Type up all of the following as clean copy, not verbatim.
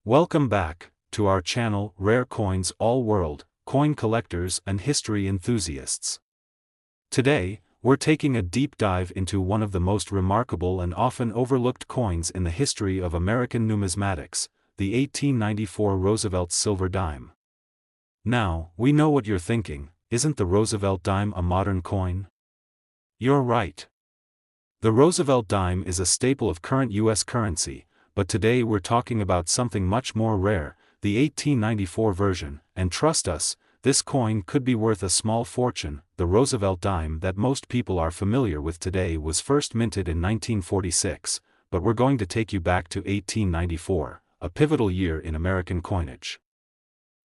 Welcome back to our channel, Rare Coins All World, Coin Collectors and History Enthusiasts. Today, we're taking a deep dive into one of the most remarkable and often overlooked coins in the history of American numismatics, the 1894 Roosevelt silver dime. Now, we know what you're thinking, isn't the Roosevelt dime a modern coin? You're right. The Roosevelt dime is a staple of current U.S. currency, but today we're talking about something much more rare, the 1894 version, and trust us, this coin could be worth a small fortune. The Roosevelt dime that most people are familiar with today was first minted in 1946, but we're going to take you back to 1894, a pivotal year in American coinage.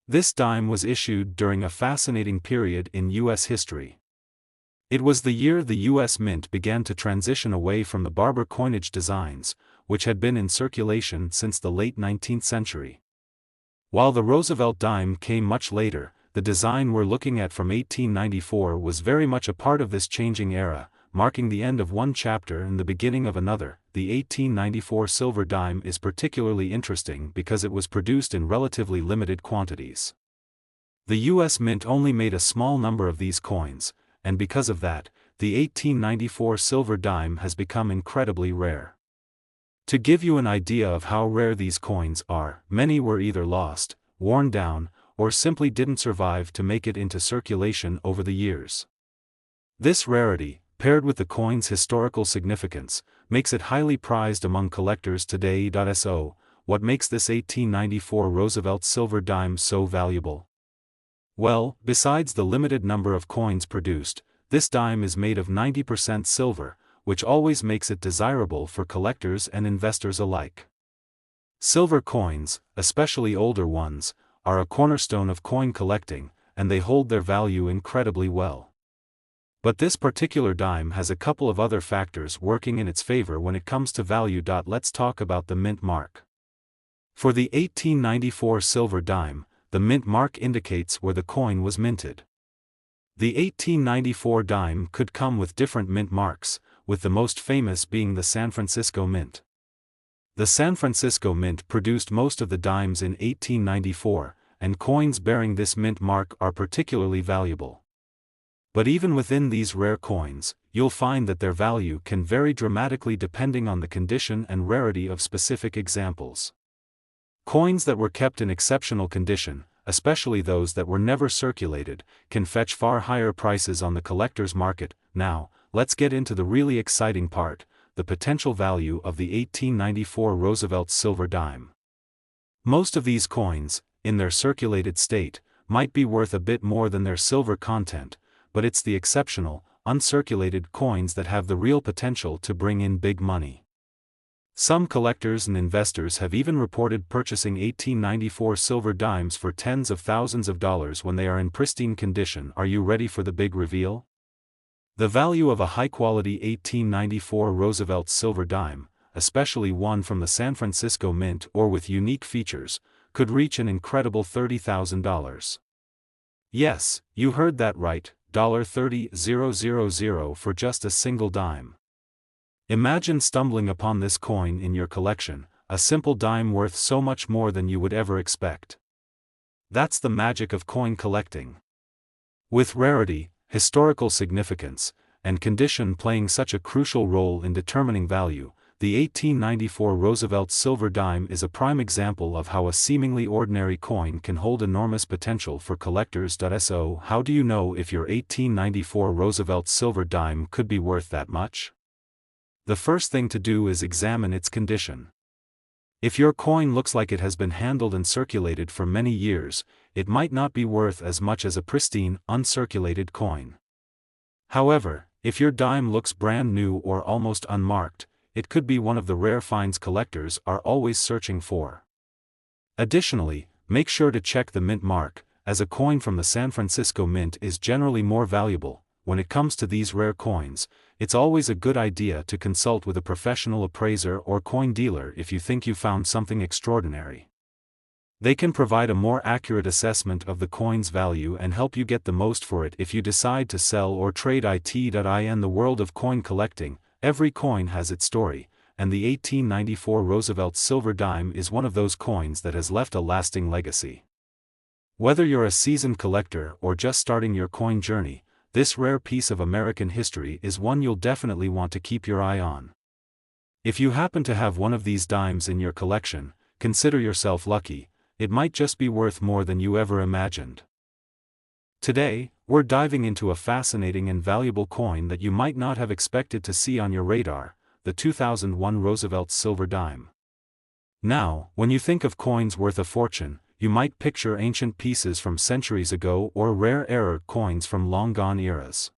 This dime was issued during a fascinating period in U.S. history. It was the year the U.S. Mint began to transition away from the barber coinage designs, which had been in circulation since the late 19th century. While the Roosevelt dime came much later, the design we're looking at from 1894 was very much a part of this changing era, marking the end of one chapter and the beginning of another. The 1894 silver dime is particularly interesting because it was produced in relatively limited quantities. The U.S. Mint only made a small number of these coins, and because of that, the 1894 silver dime has become incredibly rare. To give you an idea of how rare these coins are, many were either lost, worn down, or simply didn't survive to make it into circulation over the years. This rarity, paired with the coin's historical significance, makes it highly prized among collectors today. So, what makes this 1894 Roosevelt silver dime so valuable? Well, besides the limited number of coins produced, this dime is made of 90% silver, which always makes it desirable for collectors and investors alike. Silver coins, especially older ones, are a cornerstone of coin collecting, and they hold their value incredibly well. But this particular dime has a couple of other factors working in its favor when it comes to value. Let's talk about the mint mark. For the 1894 silver dime, the mint mark indicates where the coin was minted. The 1894 dime could come with different mint marks, with the most famous being the San Francisco Mint. The San Francisco Mint produced most of the dimes in 1894, and coins bearing this mint mark are particularly valuable. But even within these rare coins, you'll find that their value can vary dramatically depending on the condition and rarity of specific examples. Coins that were kept in exceptional condition, especially those that were never circulated, can fetch far higher prices on the collector's market. Now, let's get into the really exciting part, the potential value of the 1894 Roosevelt silver dime. Most of these coins, in their circulated state, might be worth a bit more than their silver content, but it's the exceptional, uncirculated coins that have the real potential to bring in big money. Some collectors and investors have even reported purchasing 1894 silver dimes for tens of thousands of dollars when they are in pristine condition. Are you ready for the big reveal? The value of a high-quality 1894 Roosevelt silver dime, especially one from the San Francisco Mint or with unique features, could reach an incredible $30,000. Yes, you heard that right, $30,000 for just a single dime. Imagine stumbling upon this coin in your collection, a simple dime worth so much more than you would ever expect. That's the magic of coin collecting. With rarity, historical significance, and condition playing such a crucial role in determining value, the 1894 Roosevelt silver dime is a prime example of how a seemingly ordinary coin can hold enormous potential for collectors. So, how do you know if your 1894 Roosevelt silver dime could be worth that much? The first thing to do is examine its condition. If your coin looks like it has been handled and circulated for many years, it might not be worth as much as a pristine, uncirculated coin. However, if your dime looks brand new or almost unmarked, it could be one of the rare finds collectors are always searching for. Additionally, make sure to check the mint mark, as a coin from the San Francisco Mint is generally more valuable. When it comes to these rare coins, it's always a good idea to consult with a professional appraiser or coin dealer if you think you found something extraordinary. They can provide a more accurate assessment of the coin's value and help you get the most for it if you decide to sell or trade it. In the world of coin collecting, every coin has its story, and the 1894 Roosevelt silver dime is one of those coins that has left a lasting legacy. Whether you're a seasoned collector or just starting your coin journey, this rare piece of American history is one you'll definitely want to keep your eye on. If you happen to have one of these dimes in your collection, consider yourself lucky. It might just be worth more than you ever imagined. Today, we're diving into a fascinating and valuable coin that you might not have expected to see on your radar, the 2001 Roosevelt silver dime. Now, when you think of coins worth a fortune, you might picture ancient pieces from centuries ago or rare error coins from long-gone eras.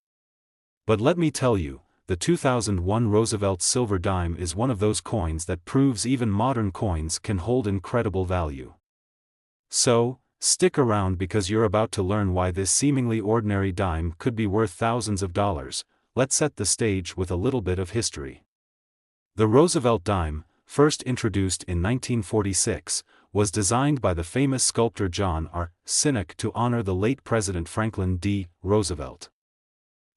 But let me tell you, the 2001 Roosevelt silver dime is one of those coins that proves even modern coins can hold incredible value. So, stick around because you're about to learn why this seemingly ordinary dime could be worth thousands of dollars. Let's set the stage with a little bit of history. The Roosevelt dime, first introduced in 1946, was designed by the famous sculptor John R. Sinek to honor the late President Franklin D. Roosevelt.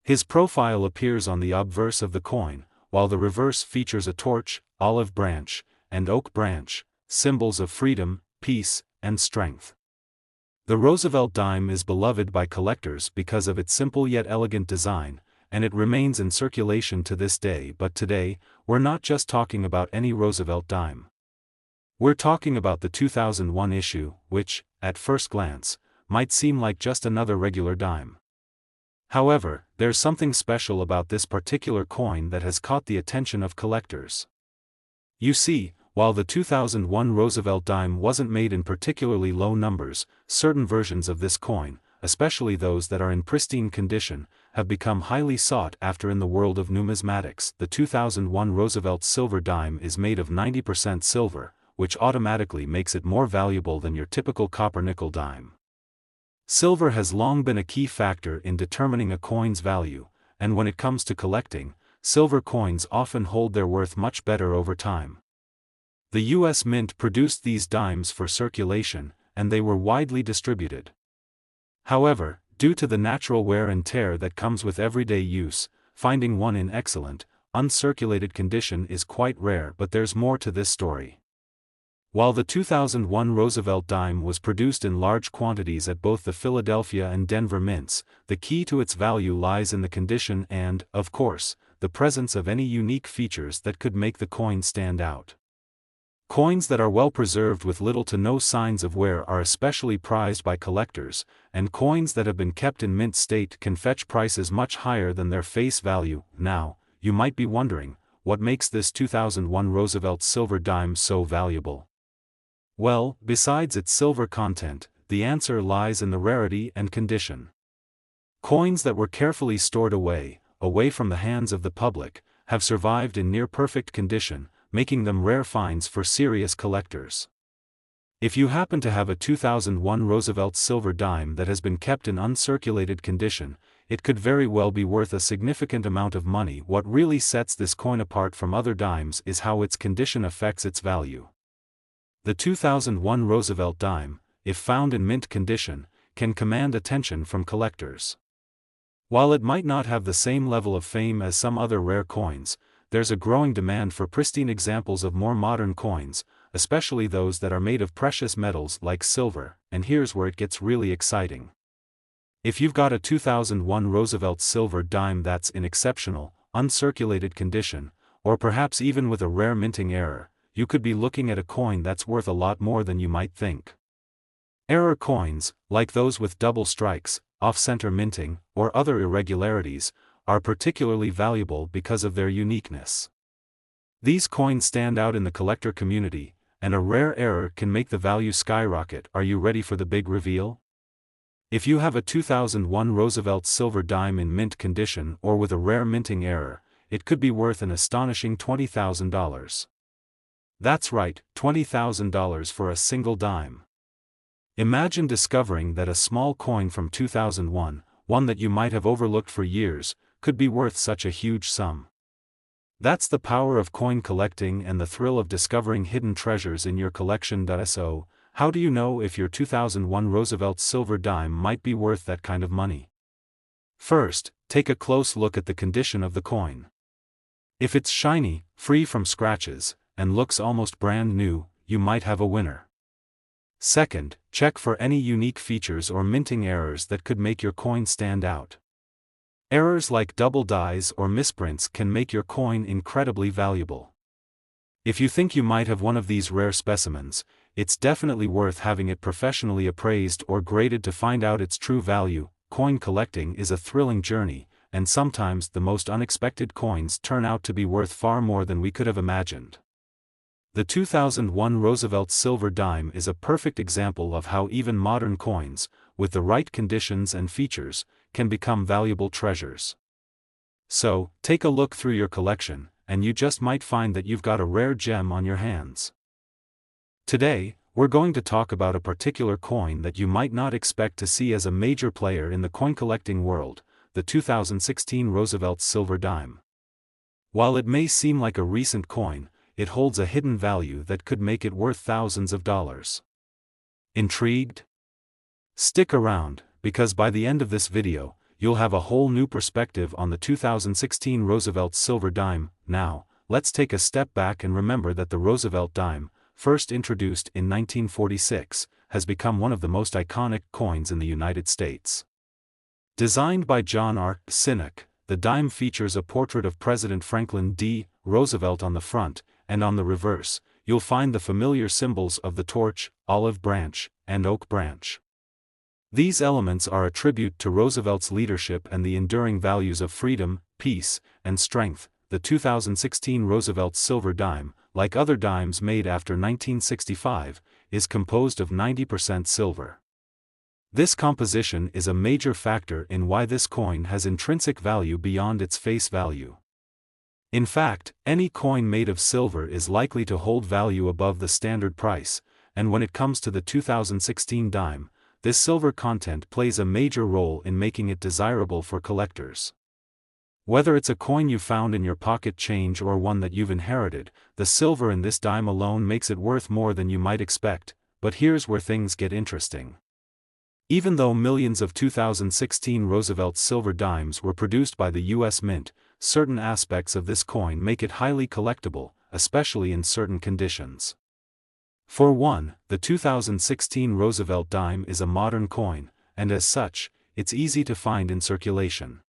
His profile appears on the obverse of the coin, while the reverse features a torch, olive branch, and oak branch, symbols of freedom, peace, and strength. The Roosevelt dime is beloved by collectors because of its simple yet elegant design, and it remains in circulation to this day. But today, we're not just talking about any Roosevelt dime. We're talking about the 2001 issue, which, at first glance, might seem like just another regular dime. However, there's something special about this particular coin that has caught the attention of collectors. You see, while the 2001 Roosevelt dime wasn't made in particularly low numbers, certain versions of this coin, especially those that are in pristine condition, have become highly sought after in the world of numismatics. The 2001 Roosevelt silver dime is made of 90% silver, which automatically makes it more valuable than your typical copper-nickel dime. Silver has long been a key factor in determining a coin's value, and when it comes to collecting, silver coins often hold their worth much better over time. The U.S. Mint produced these dimes for circulation, and they were widely distributed. However, due to the natural wear and tear that comes with everyday use, finding one in excellent, uncirculated condition is quite rare. But there's more to this story. While the 2001 Roosevelt dime was produced in large quantities at both the Philadelphia and Denver mints, the key to its value lies in the condition and, of course, the presence of any unique features that could make the coin stand out. Coins that are well preserved with little to no signs of wear are especially prized by collectors, and coins that have been kept in mint state can fetch prices much higher than their face value. Now, you might be wondering, what makes this 2001 Roosevelt silver dime so valuable? Well, besides its silver content, the answer lies in the rarity and condition. Coins that were carefully stored away from the hands of the public, have survived in near-perfect condition, making them rare finds for serious collectors. If you happen to have a 2001 Roosevelt silver dime that has been kept in uncirculated condition, it could very well be worth a significant amount of money. What really sets this coin apart from other dimes is how its condition affects its value. The 2001 Roosevelt dime, if found in mint condition, can command attention from collectors. While it might not have the same level of fame as some other rare coins, there's a growing demand for pristine examples of more modern coins, especially those that are made of precious metals like silver, and here's where it gets really exciting. If you've got a 2001 Roosevelt silver dime that's in exceptional, uncirculated condition, or perhaps even with a rare minting error, you could be looking at a coin that's worth a lot more than you might think. Error coins, like those with double strikes, off-center minting, or other irregularities, are particularly valuable because of their uniqueness. These coins stand out in the collector community, and a rare error can make the value skyrocket. Are you ready for the big reveal? If you have a 2001 Roosevelt silver dime in mint condition or with a rare minting error, it could be worth an astonishing $20,000. That's right, $20,000 for a single dime. Imagine discovering that a small coin from 2001, one that you might have overlooked for years, could be worth such a huge sum. That's the power of coin collecting and the thrill of discovering hidden treasures in your collection. So, how do you know if your 2001 Roosevelt silver dime might be worth that kind of money? First, take a close look at the condition of the coin. If it's shiny, free from scratches, and looks almost brand new, you might have a winner. Second, check for any unique features or minting errors that could make your coin stand out. Errors like double dies or misprints can make your coin incredibly valuable. If you think you might have one of these rare specimens, it's definitely worth having it professionally appraised or graded to find out its true value. Coin collecting is a thrilling journey, and sometimes the most unexpected coins turn out to be worth far more than we could have imagined. The 2001 Roosevelt silver dime is a perfect example of how even modern coins, with the right conditions and features, can become valuable treasures. So, take a look through your collection, and you just might find that you've got a rare gem on your hands. Today, we're going to talk about a particular coin that you might not expect to see as a major player in the coin collecting world, the 2016 Roosevelt silver dime. While it may seem like a recent coin, it holds a hidden value that could make it worth thousands of dollars. Intrigued? Stick around, because by the end of this video, you'll have a whole new perspective on the 2016 Roosevelt silver dime. Now, let's take a step back and remember that the Roosevelt dime, first introduced in 1946, has become one of the most iconic coins in the United States. Designed by John R. Sinnock, the dime features a portrait of President Franklin D. Roosevelt on the front, and on the reverse, you'll find the familiar symbols of the torch, olive branch, and oak branch. These elements are a tribute to Roosevelt's leadership and the enduring values of freedom, peace, and strength. The 2016 Roosevelt silver dime, like other dimes made after 1965, is composed of 90% silver. This composition is a major factor in why this coin has intrinsic value beyond its face value. In fact, any coin made of silver is likely to hold value above the standard price, and when it comes to the 2016 dime, this silver content plays a major role in making it desirable for collectors. Whether it's a coin you found in your pocket change or one that you've inherited, the silver in this dime alone makes it worth more than you might expect. But here's where things get interesting. Even though millions of 2016 Roosevelt silver dimes were produced by the U.S. Mint, certain aspects of this coin make it highly collectible, especially in certain conditions. For one, the 2016 Roosevelt dime is a modern coin, and as such, it's easy to find in circulation.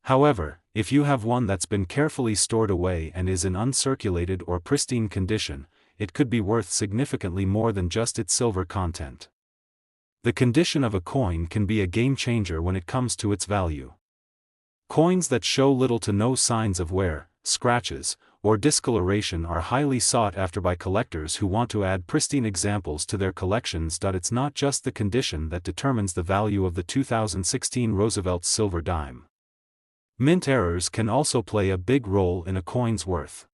However, if you have one that's been carefully stored away and is in uncirculated or pristine condition, it could be worth significantly more than just its silver content. The condition of a coin can be a game changer when it comes to its value. Coins that show little to no signs of wear, scratches, or discoloration are highly sought after by collectors who want to add pristine examples to their collections. It's not just the condition that determines the value of the 2016 Roosevelt silver dime. Mint errors can also play a big role in a coin's worth.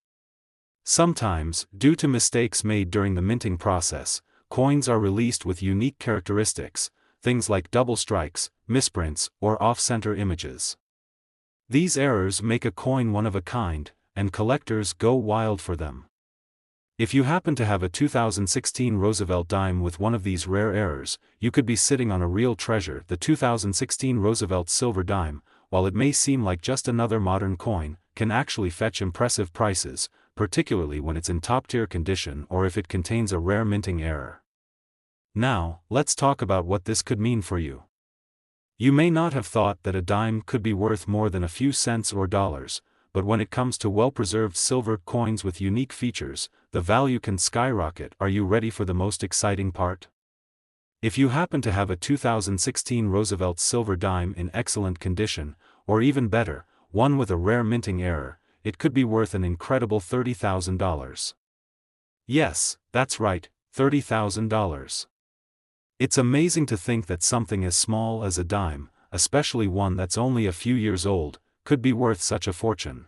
Sometimes, due to mistakes made during the minting process, coins are released with unique characteristics, things like double strikes, misprints, or off-center images. These errors make a coin one of a kind, and collectors go wild for them. If you happen to have a 2016 Roosevelt dime with one of these rare errors, you could be sitting on a real treasure. The 2016 Roosevelt silver dime, while it may seem like just another modern coin, can actually fetch impressive prices, particularly when it's in top-tier condition or if it contains a rare minting error. Now, let's talk about what this could mean for you. You may not have thought that a dime could be worth more than a few cents or dollars, but when it comes to well-preserved silver coins with unique features, the value can skyrocket. Are you ready for the most exciting part? If you happen to have a 2016 Roosevelt silver dime in excellent condition, or even better, one with a rare minting error, it could be worth an incredible $30,000. Yes, that's right, $30,000. It's amazing to think that something as small as a dime, especially one that's only a few years old, could be worth such a fortune.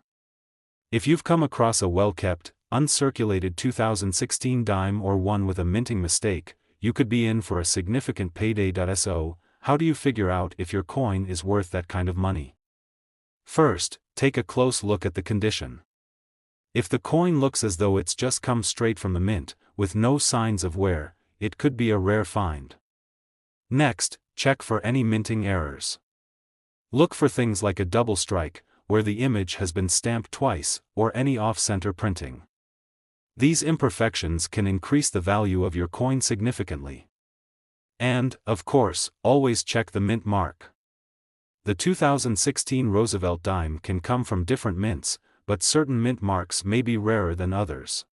If you've come across a well-kept, uncirculated 2016 dime or one with a minting mistake, you could be in for a significant payday. So, how do you figure out if your coin is worth that kind of money? First, take a close look at the condition. If the coin looks as though it's just come straight from the mint, with no signs of wear, it could be a rare find. Next, check for any minting errors. Look for things like a double strike, where the image has been stamped twice, or any off-center printing. These imperfections can increase the value of your coin significantly. And, of course, always check the mint mark. The 2016 Roosevelt dime can come from different mints, but certain mint marks may be rarer than others.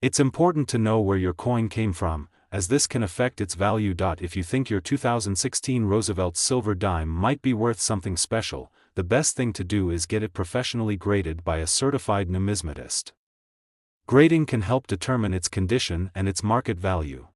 It's important to know where your coin came from, as this can affect its value. If you think your 2016 Roosevelt silver dime might be worth something special, the best thing to do is get it professionally graded by a certified numismatist. Grading can help determine its condition and its market value.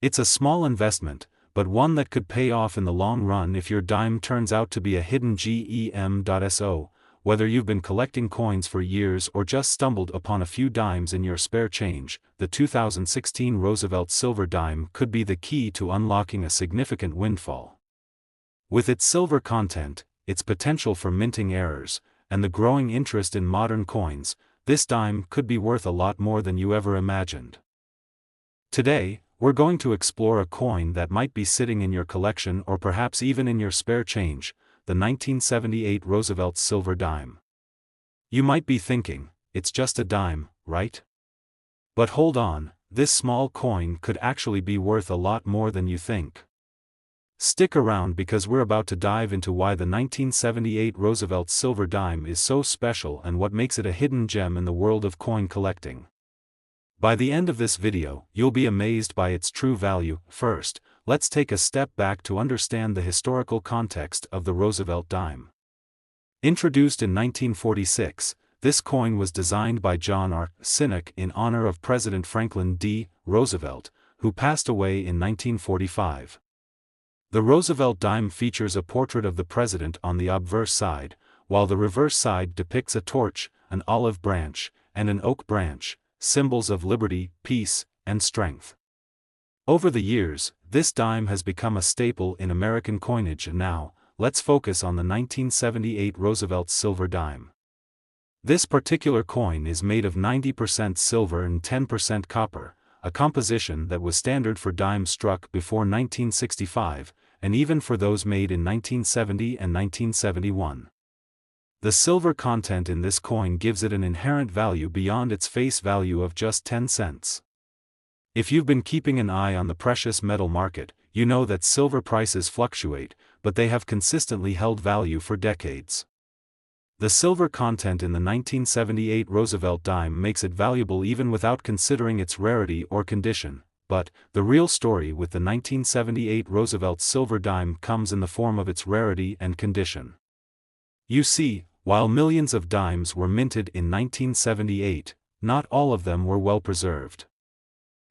It's a small investment, but one that could pay off in the long run if your dime turns out to be a hidden gem.so. Whether you've been collecting coins for years or just stumbled upon a few dimes in your spare change, the 2016 Roosevelt silver dime could be the key to unlocking a significant windfall. With its silver content, its potential for minting errors, and the growing interest in modern coins, this dime could be worth a lot more than you ever imagined. Today, we're going to explore a coin that might be sitting in your collection or perhaps even in your spare change, the 1978 Roosevelt silver dime. You might be thinking, it's just a dime, right? But hold on, this small coin could actually be worth a lot more than you think. Stick around because we're about to dive into why the 1978 Roosevelt silver dime is so special and what makes it a hidden gem in the world of coin collecting. By the end of this video, you'll be amazed by its true value. First, let's take a step back to understand the historical context of the Roosevelt dime. Introduced in 1946, this coin was designed by John R. Sinnock in honor of President Franklin D. Roosevelt, who passed away in 1945. The Roosevelt dime features a portrait of the president on the obverse side, while the reverse side depicts a torch, an olive branch, and an oak branch, symbols of liberty, peace, and strength. Over the years, this dime has become a staple in American coinage, and now, let's focus on the 1978 Roosevelt silver dime. This particular coin is made of 90% silver and 10% copper, a composition that was standard for dimes struck before 1965, and even for those made in 1970 and 1971. The silver content in this coin gives it an inherent value beyond its face value of just 10 cents. If you've been keeping an eye on the precious metal market, you know that silver prices fluctuate, but they have consistently held value for decades. The silver content in the 1978 Roosevelt dime makes it valuable even without considering its rarity or condition, but the real story with the 1978 Roosevelt silver dime comes in the form of its rarity and condition. You see, while millions of dimes were minted in 1978, not all of them were well preserved.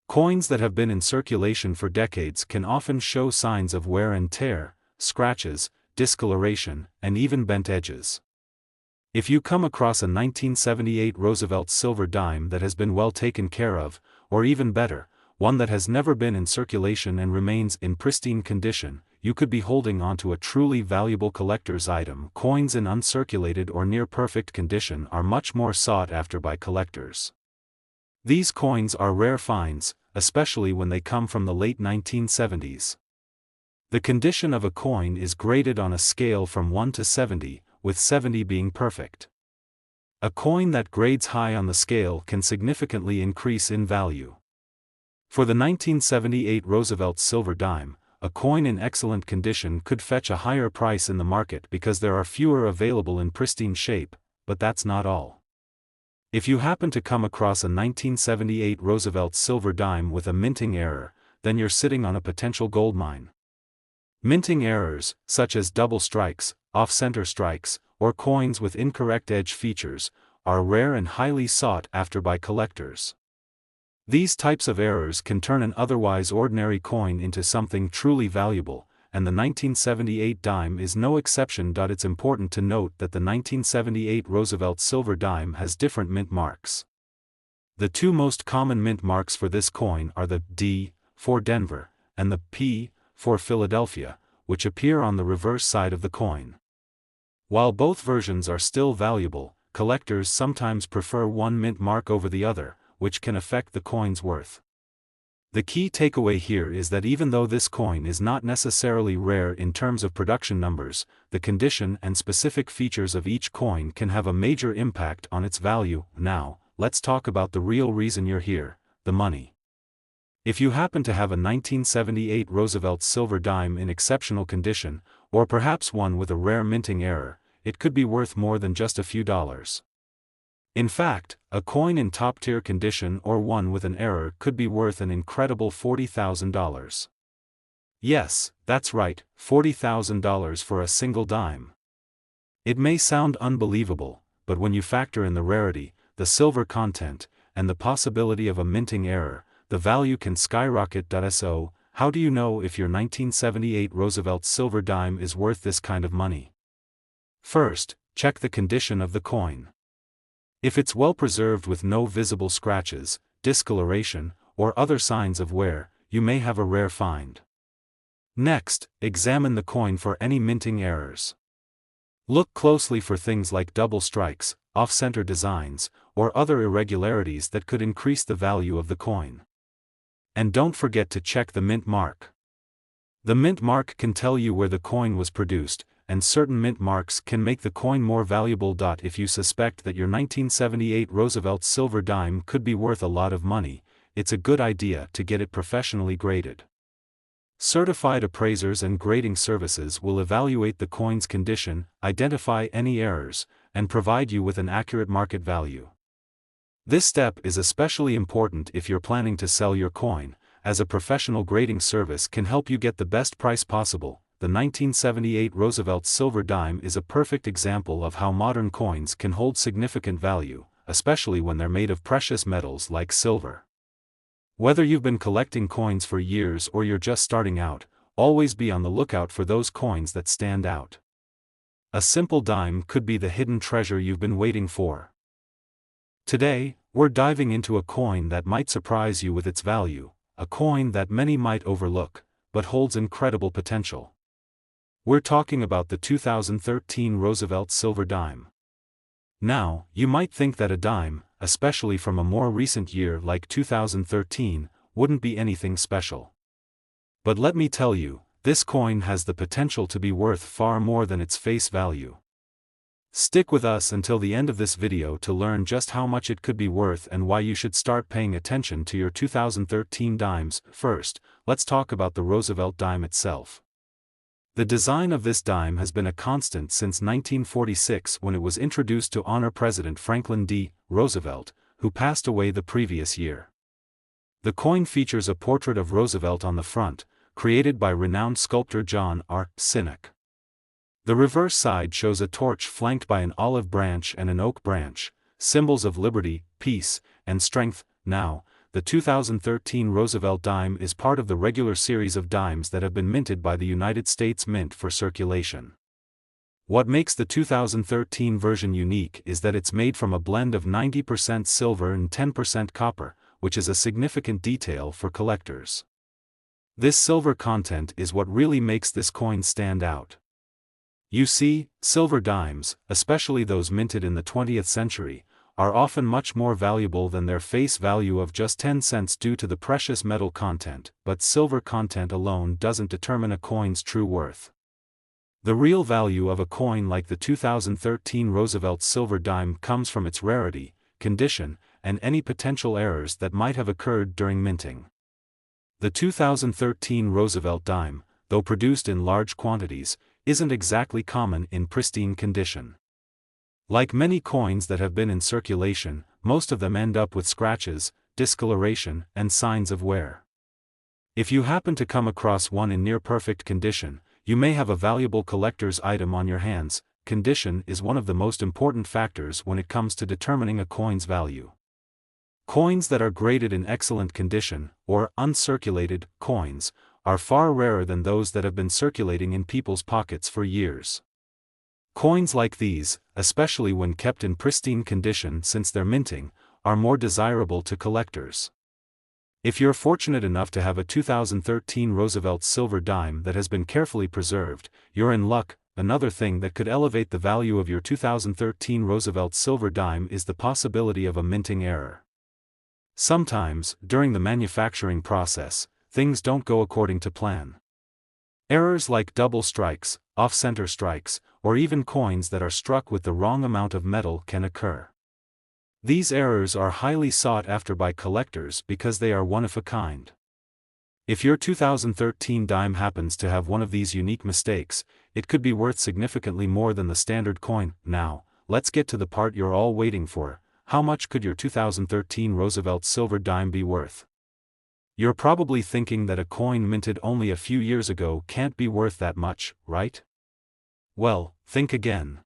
Coins that have been in circulation for decades can often show signs of wear and tear, scratches, discoloration, and even bent edges. If you come across a 1978 Roosevelt silver dime that has been well taken care of, or even better, one that has never been in circulation and remains in pristine condition, you could be holding onto a truly valuable collector's item. Coins in uncirculated or near-perfect condition are much more sought after by collectors. These coins are rare finds, especially when they come from the late 1970s. The condition of a coin is graded on a scale from 1 to 70, with 70 being perfect. A coin that grades high on the scale can significantly increase in value. For the 1978 Roosevelt silver dime, a coin in excellent condition could fetch a higher price in the market because there are fewer available in pristine shape, but that's not all. If you happen to come across a 1978 Roosevelt silver dime with a minting error, then you're sitting on a potential goldmine. Minting errors, such as double strikes, off-center strikes, or coins with incorrect edge features, are rare and highly sought after by collectors. These types of errors can turn an otherwise ordinary coin into something truly valuable, and the 1978 dime is no exception. It's important to note that the 1978 Roosevelt silver dime has different mint marks. The two most common mint marks for this coin are the D for Denver and the P for Philadelphia, which appear on the reverse side of the coin. While both versions are still valuable, collectors sometimes prefer one mint mark over the other, which can affect the coin's worth. The key takeaway here is that even though this coin is not necessarily rare in terms of production numbers, the condition and specific features of each coin can have a major impact on its value. Now, let's talk about the real reason you're here, the money. If you happen to have a 1978 Roosevelt silver dime in exceptional condition, or perhaps one with a rare minting error, it could be worth more than just a few dollars. In fact, a coin in top-tier condition or one with an error could be worth an incredible $40,000. Yes, that's right, $40,000 for a single dime. It may sound unbelievable, but when you factor in the rarity, the silver content, and the possibility of a minting error, the value can skyrocket. So, how do you know if your 1978 Roosevelt silver dime is worth this kind of money? First, check the condition of the coin. If it's well preserved with no visible scratches, discoloration, or other signs of wear, you may have a rare find. Next, examine the coin for any minting errors. Look closely for things like double strikes, off-center designs, or other irregularities that could increase the value of the coin. And don't forget to check the mint mark. The mint mark can tell you where the coin was produced, and certain mint marks can make the coin more valuable. If you suspect that your 1978 Roosevelt silver dime could be worth a lot of money, it's a good idea to get it professionally graded. Certified appraisers and grading services will evaluate the coin's condition, identify any errors, and provide you with an accurate market value. This step is especially important if you're planning to sell your coin, as a professional grading service can help you get the best price possible. The 1978 Roosevelt silver dime is a perfect example of how modern coins can hold significant value, especially when they're made of precious metals like silver. Whether you've been collecting coins for years or you're just starting out, always be on the lookout for those coins that stand out. A simple dime could be the hidden treasure you've been waiting for. Today, we're diving into a coin that might surprise you with its value, a coin that many might overlook, but holds incredible potential. We're talking about the 2013 Roosevelt silver dime. Now, you might think that a dime, especially from a more recent year like 2013, wouldn't be anything special. But let me tell you, this coin has the potential to be worth far more than its face value. Stick with us until the end of this video to learn just how much it could be worth and why you should start paying attention to your 2013 dimes. First, let's talk about the Roosevelt dime itself. The design of this dime has been a constant since 1946 when it was introduced to honor President Franklin D. Roosevelt, who passed away the previous year. The coin features a portrait of Roosevelt on the front, created by renowned sculptor John R. Sinek. The reverse side shows a torch flanked by an olive branch and an oak branch, symbols of liberty, peace, and strength. Now, the 2013 Roosevelt dime is part of the regular series of dimes that have been minted by the United States Mint for circulation. What makes the 2013 version unique is that it's made from a blend of 90% silver and 10% copper, which is a significant detail for collectors. This silver content is what really makes this coin stand out. You see, silver dimes, especially those minted in the 20th century, are often much more valuable than their face value of just 10 cents due to the precious metal content, but silver content alone doesn't determine a coin's true worth. The real value of a coin like the 2013 Roosevelt silver dime comes from its rarity, condition, and any potential errors that might have occurred during minting. The 2013 Roosevelt dime, though produced in large quantities, isn't exactly common in pristine condition. Like many coins that have been in circulation, most of them end up with scratches, discoloration, and signs of wear. If you happen to come across one in near-perfect condition, you may have a valuable collector's item on your hands. Condition is one of the most important factors when it comes to determining a coin's value. Coins that are graded in excellent condition, or uncirculated coins, are far rarer than those that have been circulating in people's pockets for years. Coins like these, especially when kept in pristine condition since their minting, are more desirable to collectors. If you're fortunate enough to have a 2013 Roosevelt silver dime that has been carefully preserved, you're in luck. Another thing that could elevate the value of your 2013 Roosevelt silver dime is the possibility of a minting error. Sometimes, during the manufacturing process, things don't go according to plan. Errors like double strikes, off-center strikes, or even coins that are struck with the wrong amount of metal can occur. These errors are highly sought after by collectors because they are one of a kind. If your 2013 dime happens to have one of these unique mistakes, it could be worth significantly more than the standard coin. Now, let's get to the part you're all waiting for. How much could your 2013 Roosevelt silver dime be worth? You're probably thinking that a coin minted only a few years ago can't be worth that much, right? Well, think again.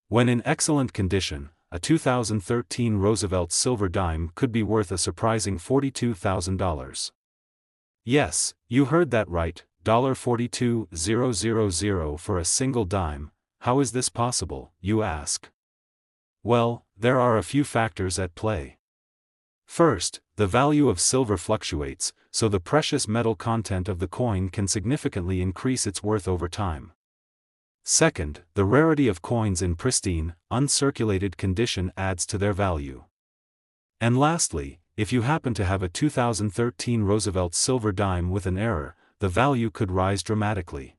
When in excellent condition, a 2013 Roosevelt silver dime could be worth a surprising $42,000. Yes, you heard that right, $42,000 for a single dime. How is this possible, you ask? Well, there are a few factors at play. First, the value of silver fluctuates, so the precious metal content of the coin can significantly increase its worth over time. Second, the rarity of coins in pristine, uncirculated condition adds to their value. And lastly, if you happen to have a 2013 Roosevelt silver dime with an error, the value could rise dramatically.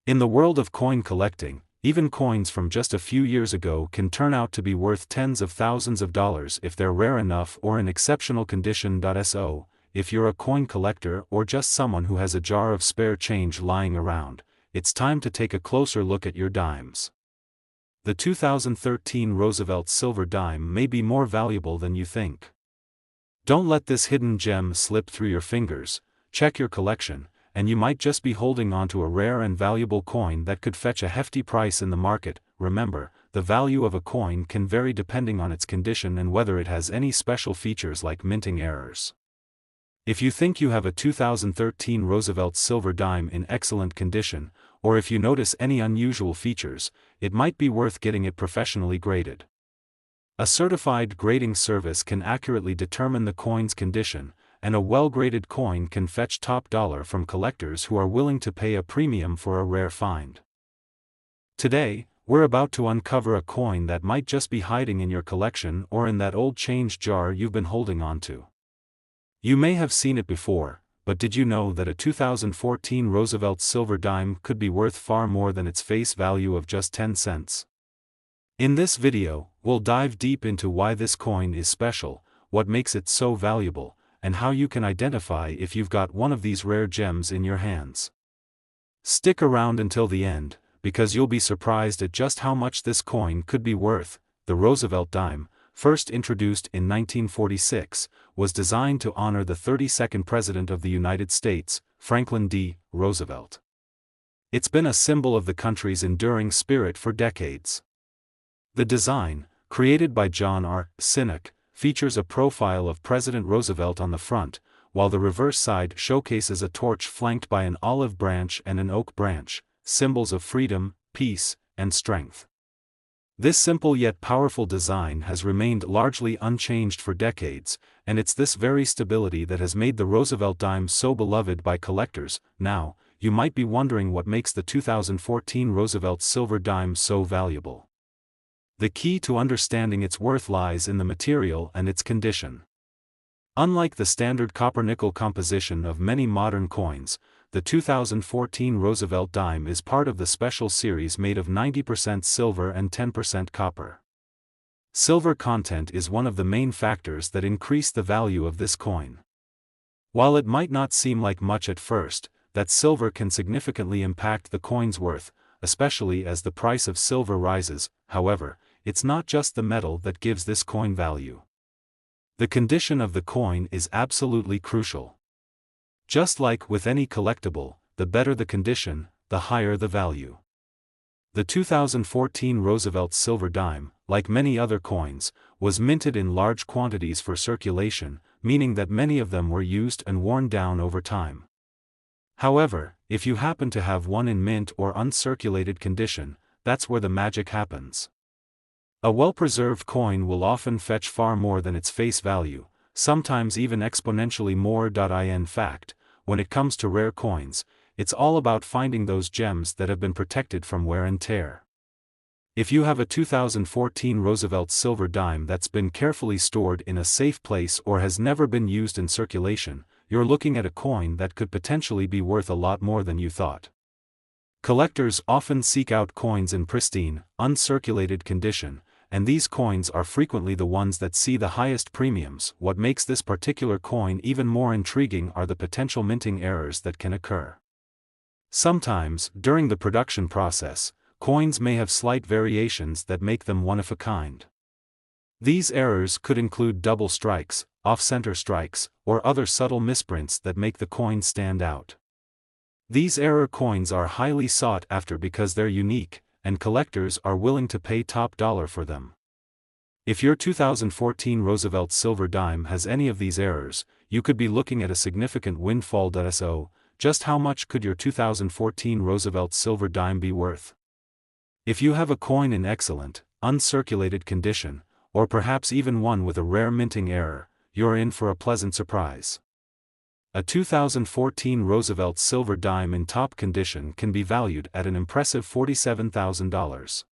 In the world of coin collecting, even coins from just a few years ago can turn out to be worth tens of thousands of dollars if they're rare enough or in exceptional condition. So, if you're a coin collector or just someone who has a jar of spare change lying around, it's time to take a closer look at your dimes. The 2013 Roosevelt silver dime may be more valuable than you think. Don't let this hidden gem slip through your fingers. Check your collection, and you might just be holding onto a rare and valuable coin that could fetch a hefty price in the market. Remember, the value of a coin can vary depending on its condition and whether it has any special features like minting errors. If you think you have a 2013 Roosevelt silver dime in excellent condition, or if you notice any unusual features, it might be worth getting it professionally graded. A certified grading service can accurately determine the coin's condition, and a well-graded coin can fetch top dollar from collectors who are willing to pay a premium for a rare find. Today, we're about to uncover a coin that might just be hiding in your collection or in that old change jar you've been holding onto. You may have seen it before, but did you know that a 2014 Roosevelt silver dime could be worth far more than its face value of just 10 cents? In this video, we'll dive deep into why this coin is special, what makes it so valuable, and how you can identify if you've got one of these rare gems in your hands. Stick around until the end, because you'll be surprised at just how much this coin could be worth. The Roosevelt dime, first introduced in 1946, was designed to honor the 32nd President of the United States, Franklin D. Roosevelt. It's been a symbol of the country's enduring spirit for decades. The design, created by John R. Sinek, features a profile of President Roosevelt on the front, while the reverse side showcases a torch flanked by an olive branch and an oak branch, symbols of freedom, peace, and strength. This simple yet powerful design has remained largely unchanged for decades, and it's this very stability that has made the Roosevelt dime so beloved by collectors. Now, you might be wondering what makes the 2014 Roosevelt silver dime so valuable. The key to understanding its worth lies in the material and its condition. Unlike the standard copper-nickel composition of many modern coins, the 2014 Roosevelt dime is part of the special series made of 90% silver and 10% copper. Silver content is one of the main factors that increase the value of this coin. While it might not seem like much at first, that silver can significantly impact the coin's worth, especially as the price of silver rises. However, it's not just the metal that gives this coin value. The condition of the coin is absolutely crucial. Just like with any collectible, the better the condition, the higher the value. The 2014 Roosevelt silver dime, like many other coins, was minted in large quantities for circulation, meaning that many of them were used and worn down over time. However, if you happen to have one in mint or uncirculated condition, that's where the magic happens. A well-preserved coin will often fetch far more than its face value, sometimes even exponentially more. In fact, when it comes to rare coins, it's all about finding those gems that have been protected from wear and tear. If you have a 2014 Roosevelt silver dime that's been carefully stored in a safe place or has never been used in circulation, you're looking at a coin that could potentially be worth a lot more than you thought. Collectors often seek out coins in pristine, uncirculated condition, and these coins are frequently the ones that see the highest premiums. What makes this particular coin even more intriguing are the potential minting errors that can occur. Sometimes, during the production process, coins may have slight variations that make them one of a kind. These errors could include double strikes, off-center strikes, or other subtle misprints that make the coin stand out. These error coins are highly sought after because they're unique, and collectors are willing to pay top dollar for them. If your 2014 Roosevelt silver dime has any of these errors, you could be looking at a significant windfall. So, just how much could your 2014 Roosevelt silver dime be worth? If you have a coin in excellent, uncirculated condition, or perhaps even one with a rare minting error, you're in for a pleasant surprise. A 2014 Roosevelt silver dime in top condition can be valued at an impressive $47,000.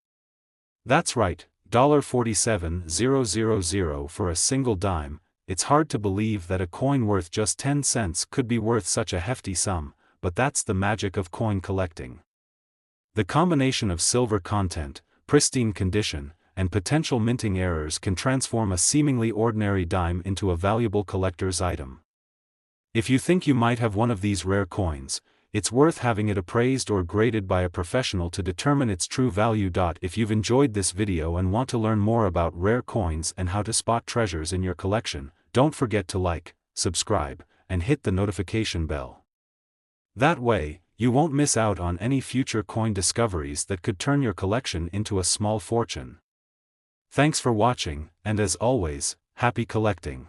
That's right, $47,000 for a single dime. It's hard to believe that a coin worth just 10 cents could be worth such a hefty sum, but that's the magic of coin collecting. The combination of silver content, pristine condition, and potential minting errors can transform a seemingly ordinary dime into a valuable collector's item. If you think you might have one of these rare coins, it's worth having it appraised or graded by a professional to determine its true value. If you've enjoyed this video and want to learn more about rare coins and how to spot treasures in your collection, don't forget to like, subscribe, and hit the notification bell. That way, you won't miss out on any future coin discoveries that could turn your collection into a small fortune. Thanks for watching, and as always, happy collecting.